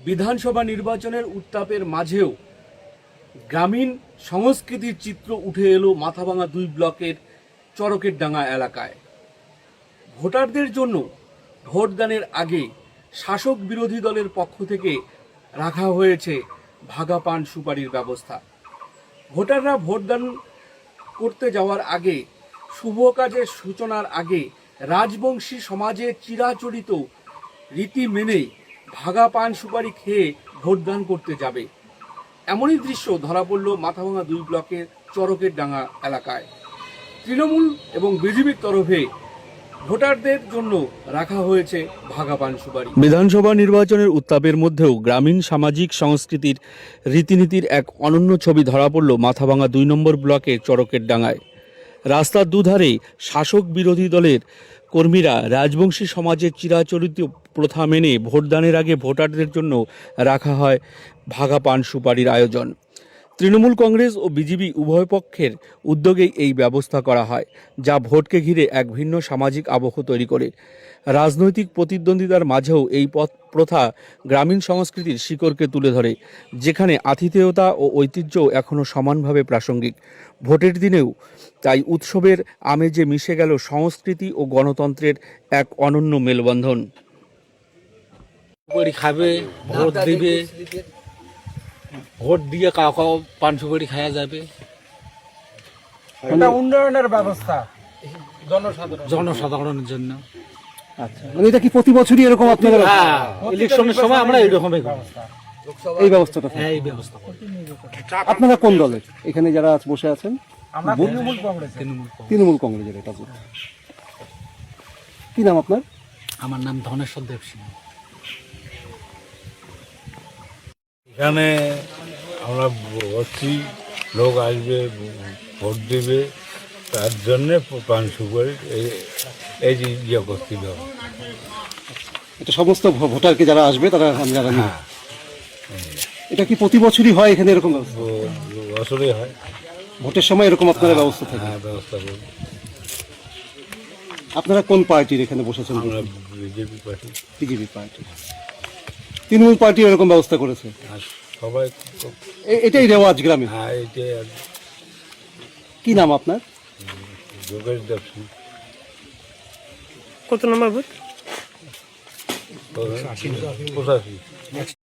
বিধানসভা নির্বাচনের উত্তাপের মাঝেও গ্রামীণ সংস্কৃতির চিত্র উঠে এলো মাথাভাঙা 2 ব্লকের চরকের ডাঙ্গা এলাকায়। ভোটারদের জন্য ভোটদানের আগে শাসক বিরোধী দলের পক্ষ থেকে রাখা হয়েছে ভাগা পান সুপারির ব্যবস্থা। ভোটাররা ভোটদান করতে যাওয়ার আগে, শুভ কাজের সূচনার আগে রাজবংশী সমাজে চিরাচরিত রীতি মেনে ভাগা পান সুপারি খেয়ে ভোটদান করতে যাবে। এমনই দৃশ্য ধরা পড়ল মাথাভাঙা 2 ব্লকের চরকের ডাঙ্গা এলাকায়। তৃণমূল এবং বিজেপির তরফে ভোটারদের জন্য রাখা হয়েছে ভাগা পান সুপারি। বিধানসভা নির্বাচনের উত্তাপের মধ্যেও গ্রামীণ সামাজিক সংস্কৃতির রীতিনীতির এক অনন্য ছবি ধরা পড়ল মাথাভাঙা 2 নম্বর ব্লকের চরকের ডাঙ্গায়। রাস্তার দুধারে শাসক বিরোধী দলের কর্মীরা রাজবংশী সমাজের চিরাচরিত প্রথা মেনে ভোটদানের আগে ভোটারদের জন্য রাখা হয় ভাগা পান সুপারির আয়োজন। তৃণমূল কংগ্রেস ও বিজেপি উভয় পক্ষের উদ্যোগেই এই ব্যবস্থা করা হয়, যা ভোটকে ঘিরে এক ভিন্ন সামাজিক আবহ তৈরি করে। রাজনৈতিক প্রতিদ্বন্দ্বিতার মাঝেও এই প্রথা গ্রামীণ সংস্কৃতির শিকড়কে তুলে ধরে, যেখানে আতিথেয়তা ও ঐতিহ্য এখনও সমানভাবে প্রাসঙ্গিক। ভোটের দিনেও তাই উৎসবের আমেজে মিশে গেল সংস্কৃতি ও গণতন্ত্রের এক অনন্য মেলবন্ধন। খাবে, ভোট দিবে, ভোট দিয়ে কাউ কাউ পান সুপারি খাওয়া যাবে। এটা উন্নয়নের ব্যবস্থা জনসাধারণের জন্য। আচ্ছা, মানে এটা কি প্রতি বছরই এরকম আপনারা ইলেকশনের সময় আমরা এইরকমই করি। এই ব্যবস্থাটা? হ্যাঁ, এই ব্যবস্থা। আপনারা কোন দলের? এখানে যারা বসে আছেন আমরা তৃণমূল কংগ্রেস। তৃণমূল কংগ্রেসের। এটা কি নাম আপনার? আমার নাম ধনেশ্বর দেব সিং। এখানে আমরা বসছি, লোক আসবে, ভোট দেবে, তার জন্যে পান সুপারি এই যে ইয়ে করতে হবে। এটা সমস্ত ভোটারকে যারা আসবে তারা যারা হ্যাঁ, এটা কি প্রতি বছরই হয় এখানে এরকম ব্যবস্থা? বছরে হয়। ভোটের সময় এরকম আপনারা ব্যবস্থা থাকে? হ্যাঁ, ব্যবস্থা করি। আপনারা কোন পার্টির এখানে বসেছেন? আমরা BJP party. BJP party. Trinamool party এরকম ব্যবস্থা করেছে? আর সবাই এটাই রেওয়াজ গ্রামে? হ্যাঁ, এইটাই। কি নাম আপনার? যোগেশ দেব সিং। কত নম্বর বুথ? 85।